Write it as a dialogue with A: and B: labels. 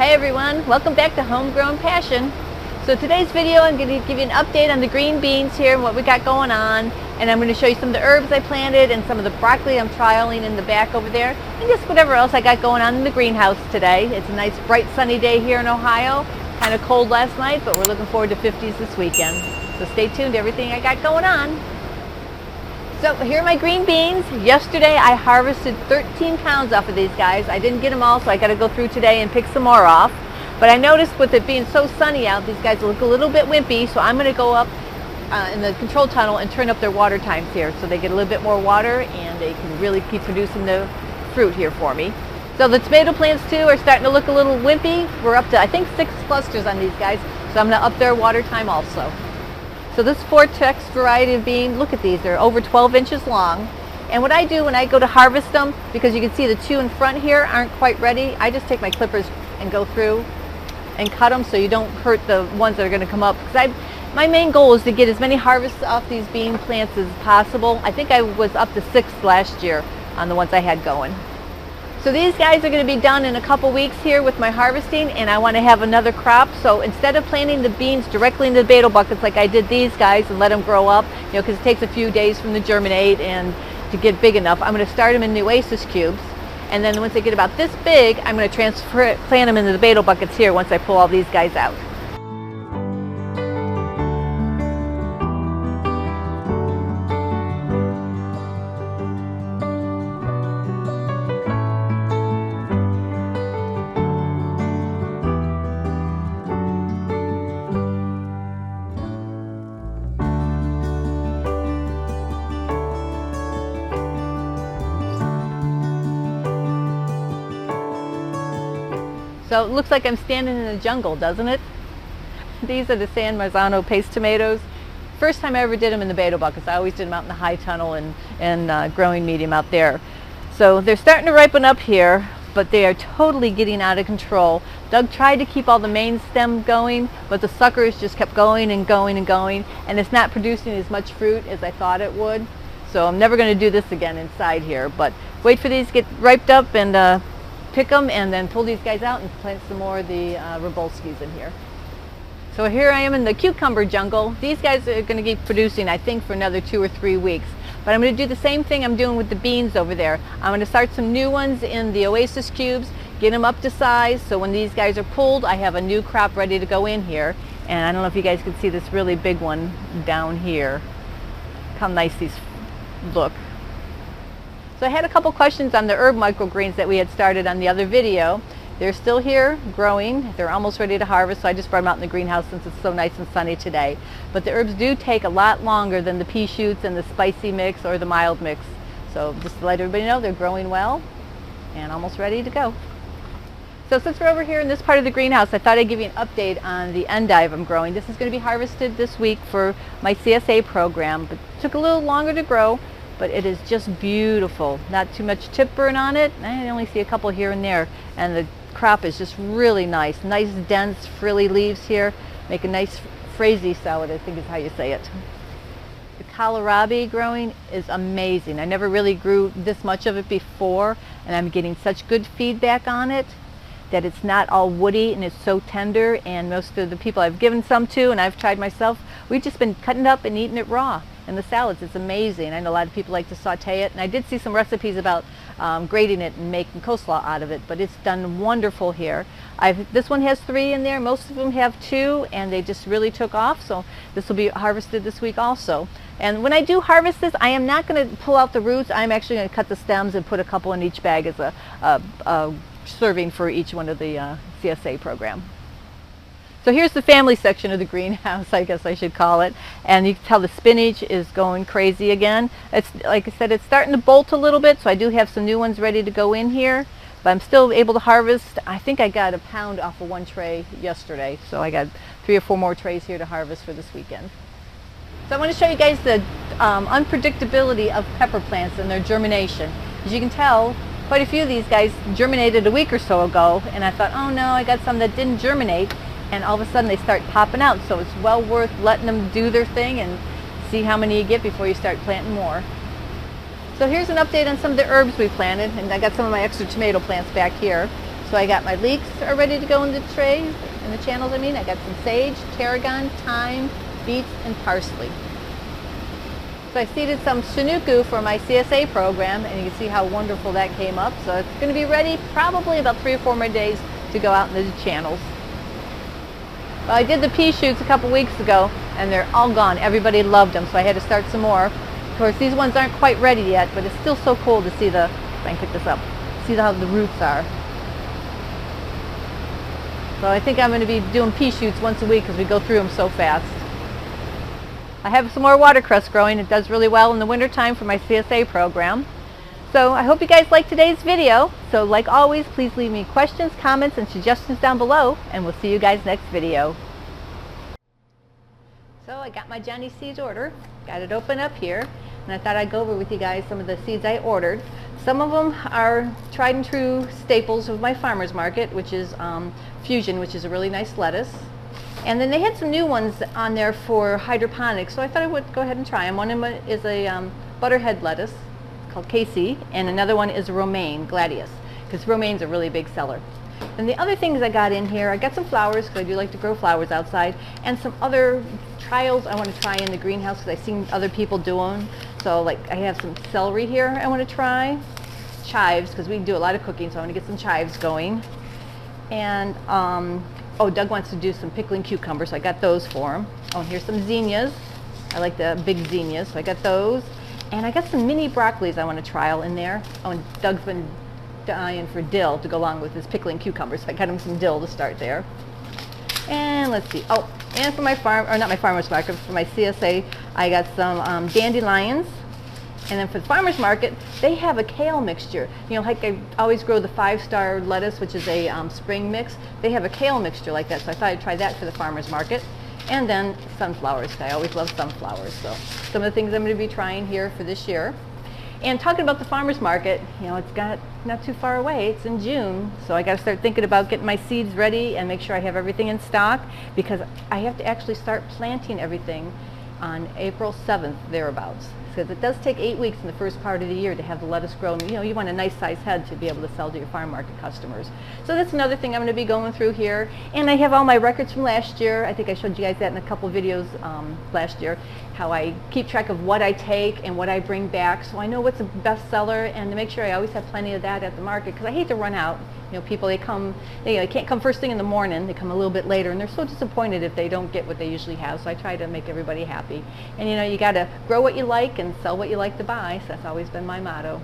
A: Hey everyone, welcome back to Homegrown Passion. So today's video I'm going to give you an update on the green beans here and what we got going on, and I'm going to show you some of the herbs I planted and some of the broccoli I'm trialing in the back over there, and just whatever else I got going on in the greenhouse today. It's a nice bright sunny day here in Ohio. Kind of cold last night, but we're looking forward to 50s this weekend. So stay tuned to everything I got going on. So here are my green beans. Yesterday I harvested 13 pounds off of these guys. I didn't get them all, so I got to go through today and pick some more off. But I noticed with it being so sunny out, these guys look a little bit wimpy, so I'm going to go up in the control tunnel and turn up their water times here so they get a little bit more water and they can really keep producing the fruit here for me. So the tomato plants too are starting to look a little wimpy. We're up to, I think, 6 clusters on these guys, so I'm going to up their water time also. So this Vortex variety of bean, look at these, they're over 12 inches long. And what I do when I go to harvest them, because you can see the two in front here aren't quite ready, I just take my clippers and go through and cut them so you don't hurt the ones that are going to come up. Because my main goal is to get as many harvests off these bean plants as possible. I think I was up to 6 last year on the ones I had going. So these guys are going to be done in a couple weeks here with my harvesting, and I want to have another crop. So instead of planting the beans directly into the beetle buckets like I did these guys and let them grow up, you know, because it takes a few days from the germinate and to get big enough, I'm going to start them in the Oasis cubes. And then once they get about this big, I'm going to plant them into the beetle buckets here once I pull all these guys out. So it looks like I'm standing in the jungle, doesn't it? These are the San Marzano paste tomatoes. First time I ever did them in the beetle buckets. I always did them out in the high tunnel and growing medium out there. So they're starting to ripen up here, but they are totally getting out of control. Doug tried to keep all the main stem going, but the suckers just kept going and going and going, and it's not producing as much fruit as I thought it would. So I'm never going to do this again inside here, but wait for these to get ripened up and pick them and then pull these guys out and plant some more of the Robolskis in here. So here I am in the cucumber jungle. These guys are going to keep producing, I think, for another 2 or 3 weeks. But I'm going to do the same thing I'm doing with the beans over there. I'm going to start some new ones in the Oasis cubes, get them up to size, so when these guys are pulled, I have a new crop ready to go in here. And I don't know if you guys can see this really big one down here. Look how nice these look. So I had a couple questions on the herb microgreens that we had started on the other video. They're still here growing. They're almost ready to harvest, so I just brought them out in the greenhouse since it's so nice and sunny today. But the herbs do take a lot longer than the pea shoots and the spicy mix or the mild mix. So just to let everybody know, they're growing well and almost ready to go. So since we're over here in this part of the greenhouse, I thought I'd give you an update on the endive I'm growing. This is going to be harvested this week for my CSA program, but it took a little longer to grow. But it is just beautiful. Not too much tip burn on it. I only see a couple here and there. And the crop is just really nice. Nice, dense, frilly leaves here. Make a nice fraise salad, I think is how you say it. The kohlrabi growing is amazing. I never really grew this much of it before, and I'm getting such good feedback on it that it's not all woody and it's so tender, and most of the people I've given some to and I've tried myself, we've just been cutting it up and eating it raw. And the salads, it's amazing. I know a lot of people like to saute it, and I did see some recipes about grating it and making coleslaw out of it, but it's done wonderful here. This one has 3 in there, most of them have 2, and they just really took off, so this will be harvested this week also. And when I do harvest this, I am not going to pull out the roots. I'm actually going to cut the stems and put a couple in each bag as a serving for each one of the CSA program. So here's the family section of the greenhouse, I guess I should call it. And you can tell the spinach is going crazy again. It's, like I said, it's starting to bolt a little bit, so I do have some new ones ready to go in here. But I'm still able to harvest. I think I got a pound off of one tray yesterday, so I got 3 or 4 more trays here to harvest for this weekend. So I want to show you guys the unpredictability of pepper plants and their germination. As you can tell, quite a few of these guys germinated a week or so ago, and I thought, oh no, I got some that didn't germinate. And all of a sudden they start popping out, so it's well worth letting them do their thing and see how many you get before you start planting more. So here's an update on some of the herbs we planted, and I got some of my extra tomato plants back here. So I got my leeks are ready to go in the trays, in the channels I mean. I got some sage, tarragon, thyme, beets, and parsley. So I seeded some Chinook for my CSA program, and you can see how wonderful that came up. So it's going to be ready probably about 3 or 4 more days to go out in the channels. Well, I did the pea shoots a couple weeks ago, and they're all gone. Everybody loved them, so I had to start some more. Of course, these ones aren't quite ready yet, but it's still so cool to see if I can pick this up, see how the roots are. So I think I'm going to be doing pea shoots once a week because we go through them so fast. I have some more watercress growing. It does really well in the wintertime for my CSA program. So I hope you guys liked today's video. So like always, please leave me questions, comments, and suggestions down below, and we'll see you guys next video. So I got my Johnny Seeds order, got it open up here, and I thought I'd go over with you guys some of the seeds I ordered. Some of them are tried and true staples of my farmer's market, which is Fusion, which is a really nice lettuce. And then they had some new ones on there for hydroponics, so I thought I would go ahead and try them. One of them is a butterhead lettuce called KC, and another one is romaine, gladius, because romaine's a really big seller. And the other things I got in here, I got some flowers, because I do like to grow flowers outside, and some other trials I want to try in the greenhouse, because I've seen other people do them. So like I have some celery here I want to try, chives, because we do a lot of cooking, so I want to get some chives going. And oh, Doug wants to do some pickling cucumbers, so I got those for him. Oh, and here's some zinnias. I like the big zinnias, so I got those. And I got some mini broccolis I want to trial in there. Oh, and Doug's been dying for dill to go along with his pickling cucumbers, so I got him some dill to start there. And let's see. Oh, and for my farm, or not my farmer's market, for my CSA, I got some dandelions. And then for the farmer's market, they have a kale mixture. You know, like I always grow the 5-star lettuce, which is a spring mix. They have a kale mixture like that, so I thought I'd try that for the farmer's market. And then sunflowers. I always love sunflowers. So some of the things I'm going to be trying here for this year. And talking about the farmer's market, you know, it's got not too far away. It's in June, so I got to start thinking about getting my seeds ready and make sure I have everything in stock, because I have to actually start planting everything on April 7th, thereabouts. Because it does take 8 weeks in the first part of the year to have the lettuce grown. You know, you want a nice size head to be able to sell to your farm market customers. So that's another thing I'm going to be going through here. And I have all my records from last year. I think I showed you guys that in a couple videos last year, how I keep track of what I take and what I bring back, so I know what's a bestseller, and to make sure I always have plenty of that at the market, because I hate to run out. You know, people, they can't come first thing in the morning, they come a little bit later, and they're so disappointed if they don't get what they usually have, so I try to make everybody happy. And you know, you got to grow what you like and sell what you like to buy, so that's always been my motto.